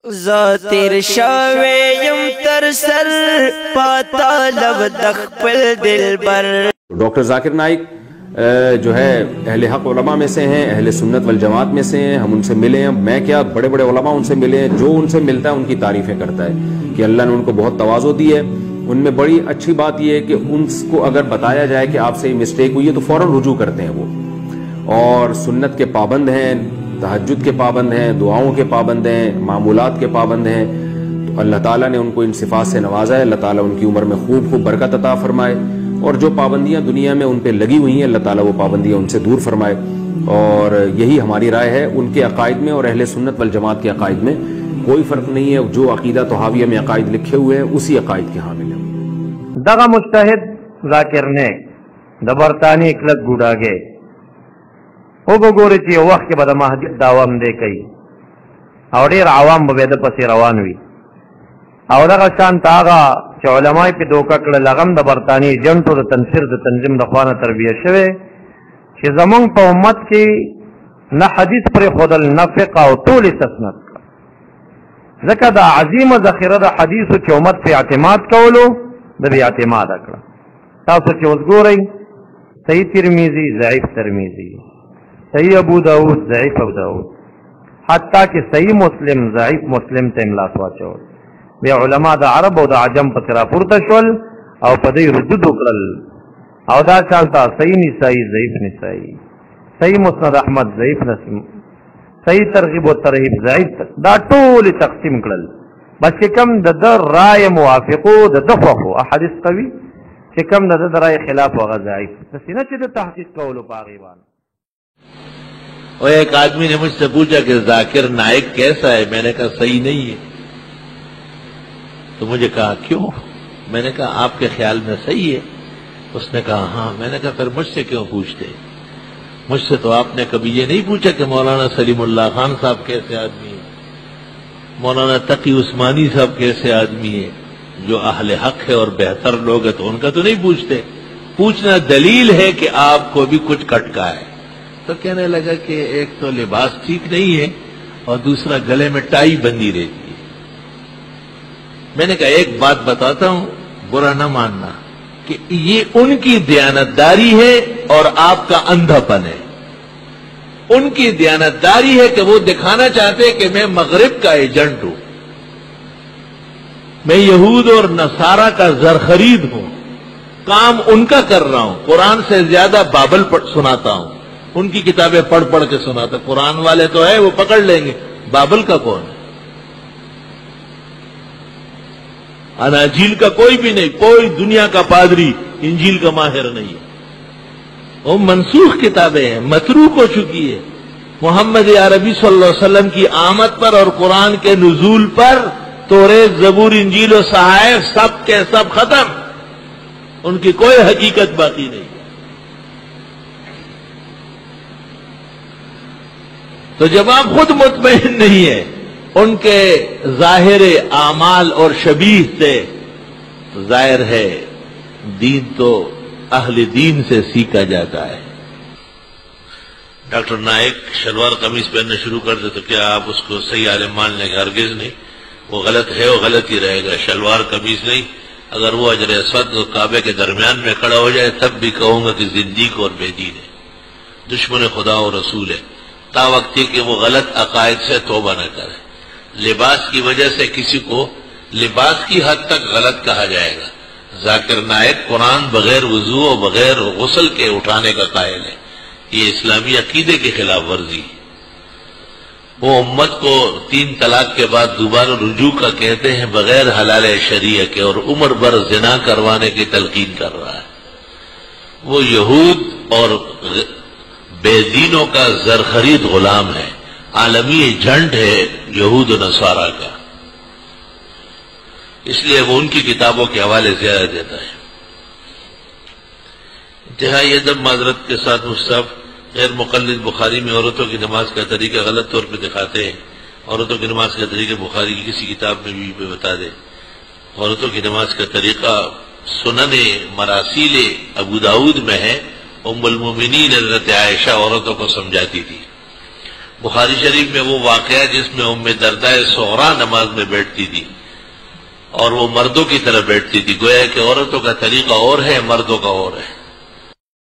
زاتر شاویم تر سر پاتا لب دخپل دل بر۔ ڈاکٹر ذاکر نائک جو ہے اہل حق علماء میں سے ہیں، اہل سنت والجماعت میں سے ہیں۔ ہم ان سے ملے ہیں، میں کیا بڑے بڑے علماء ان سے ملے ہیں، جو ان سے ملتا ہے ان کی تعریفیں کرتا ہے کہ اللہ نے ان کو بہت تواضع دی ہے۔ ان میں بڑی اچھی بات یہ ہے کہ ان کو اگر بتایا جائے کہ آپ سے یہ مسٹیک ہوئی ہے تو فوراً رجوع کرتے ہیں وہ، اور سنت کے پابند ہیں، تہجد کے پابند ہیں، دعاؤں کے پابند ہیں، معمولات کے پابند ہیں۔ تو اللہ تعالیٰ نے ان کو ان صفات سے نوازا ہے۔ اللہ تعالیٰ ان کی عمر میں خوب خوب برکت عطا فرمائے، اور جو پابندیاں دنیا میں ان پہ لگی ہوئی ہیں اللہ تعالیٰ وہ پابندیاں ان سے دور فرمائے۔ اور یہی ہماری رائے ہے، ان کے عقائد میں اور اہل سنت والجماعت کے عقائد میں کوئی فرق نہیں ہے۔ جو عقیدہ طحاویہ میں عقائد لکھے ہوئے ہیں اسی عقائد کے حامل ہیں۔ دغه مجتهد ذاکر نیک د برطانیې کلک ګوډاګی وګورئ چې یو وخت کې به د مهدي دعوا همدې کوي او ډېر عوام به د پسې روان وي، او دغه شانته هغه چې علما یې پې دوکه کړل هغه هم د برطانیې ایجنټو د تنفیر د تنظیم د خوا نه تربیه شوی چې زمونږ په امت کې نه حدیث پرېښودل نه فقه او ټول یې تسنت کړه، ځکه دا عظیمه ذخیره د حدیثو چې امت پې اعتماد کولو د بې اعتماده کړه۔ تاسو چې اوس ګورئ صحیح ترمیزي ضعیف ترمیزي، صحیح ابو داود ضعیف ابو داود، حتی کہ صحیح مسلم ضعیف مسلم ته املا واچول، بیا علما د عرب او د عجم پسې راپورته شول او په دې ردود وکړل، او دا چالته صحیح نسائی ضعیف نسائی، صحیح مسند احمد ضعیف نسیم، صحیح ترغیب و ترهیب ضعیف، دا ټول تقسیم کړل، بس چې کم د ده رای موافقو د ده خوښو احادیث قوي، چې کم د ده رای خلاف هغه ضعیف، داسې نه چې د تحقیق کولو په هغې باندې۔ اور ایک آدمی نے مجھ سے پوچھا کہ ذاکر نائک کیسا ہے؟ میں نے کہا صحیح نہیں ہے۔ تو مجھے کہا کیوں؟ میں نے کہا آپ کے خیال میں صحیح ہے؟ اس نے کہا ہاں۔ میں نے کہا پھر مجھ سے کیوں پوچھتے؟ مجھ سے تو آپ نے کبھی یہ نہیں پوچھا کہ مولانا سلیم اللہ خان صاحب کیسے آدمی ہے، مولانا تقی عثمانی صاحب کیسے آدمی ہے، جو اہل حق ہے اور بہتر لوگ ہیں، تو ان کا تو نہیں پوچھتے۔ پوچھنا دلیل ہے کہ آپ کو بھی کچھ کٹکا ہے۔ تو کہنے لگا کہ ایک تو لباس ٹھیک نہیں ہے اور دوسرا گلے میں ٹائی بندی رہتی ہے۔ میں نے کہا ایک بات بتاتا ہوں، برا نہ ماننا، کہ یہ ان کی دیانتداری ہے اور آپ کا اندھا پن ہے۔ ان کی دیانتداری ہے کہ وہ دکھانا چاہتے کہ میں مغرب کا ایجنٹ ہوں، میں یہود اور نصارہ کا زرخرید ہوں، کام ان کا کر رہا ہوں، قرآن سے زیادہ بابل سناتا ہوں، ان کی کتابیں پڑھ پڑھ کے سناتا۔ قرآن والے تو ہے وہ پکڑ لیں گے، بابل کا کون ہے؟ اناجیل کا کوئی بھی نہیں، کوئی دنیا کا پادری انجیل کا ماہر نہیں ہے، وہ منسوخ کتابیں ہیں، متروک ہو چکی ہے۔ محمد عربی صلی اللہ علیہ وسلم کی آمد پر اور قرآن کے نزول پر توریت زبور انجیل و صحائف سب کے سب ختم، ان کی کوئی حقیقت باقی نہیں۔ تو جب آپ خود مطمئن نہیں ہیں ان کے ظاہر اعمال اور شبیہ سے، تو ظاہر ہے دین تو اہل دین سے سیکھا جاتا ہے۔ ڈاکٹر نائک شلوار قمیص پہننا شروع کر دے تو کیا آپ اس کو صحیح عالم مان لیں گے؟ ہرگز نہیں، وہ غلط ہے، وہ غلط ہی رہے گا۔ شلوار قمیص نہیں، اگر وہ حجر اسود اور کعبے کے درمیان میں کھڑا ہو جائے تب بھی کہوں گا کہ زندیق اور بے دین ہے، دشمن خدا و رسول ہے، تا وقتی کہ وہ غلط عقائد سے توبہ نہ کرے۔ لباس کی وجہ سے کسی کو لباس کی حد تک غلط کہا جائے گا۔ ذاکر نائک قرآن بغیر وضو اور بغیر غسل کے اٹھانے کا قائل ہے، یہ اسلامی عقیدے کی خلاف ورزی ہے۔ وہ امت کو 3 طلاق کے بعد دوبارہ رجوع کا کہتے ہیں بغیر حلال شریعہ کے، اور عمر بھر زنا کروانے کی تلقین کر رہا ہے۔ وہ یہود اور بے دینوں کا زرخرید غلام ہے، عالمی ایجنٹ ہے یہود و نصارہ کا، اس لیے وہ ان کی کتابوں کے حوالے زیادہ دیتا ہے۔ انتہائی ادب معذرت کے ساتھ مصطف غیر مقلد بخاری میں عورتوں کی نماز کا طریقہ غلط طور پہ دکھاتے ہیں۔ عورتوں کی نماز کا طریقہ بخاری کی کسی کتاب میں بھی بتا دے۔ عورتوں کی نماز کا طریقہ سنن مراسیل ابو داود میں ہے، ام المومنین حضرت عائشہ عورتوں کو سمجھاتی تھی۔ بخاری شریف میں وہ واقعہ جس میں ام درداء صغرا نماز میں بیٹھتی تھی اور وہ مردوں کی طرح بیٹھتی تھی، گویا کہ عورتوں کا طریقہ اور ہے، مردوں کا اور ہے۔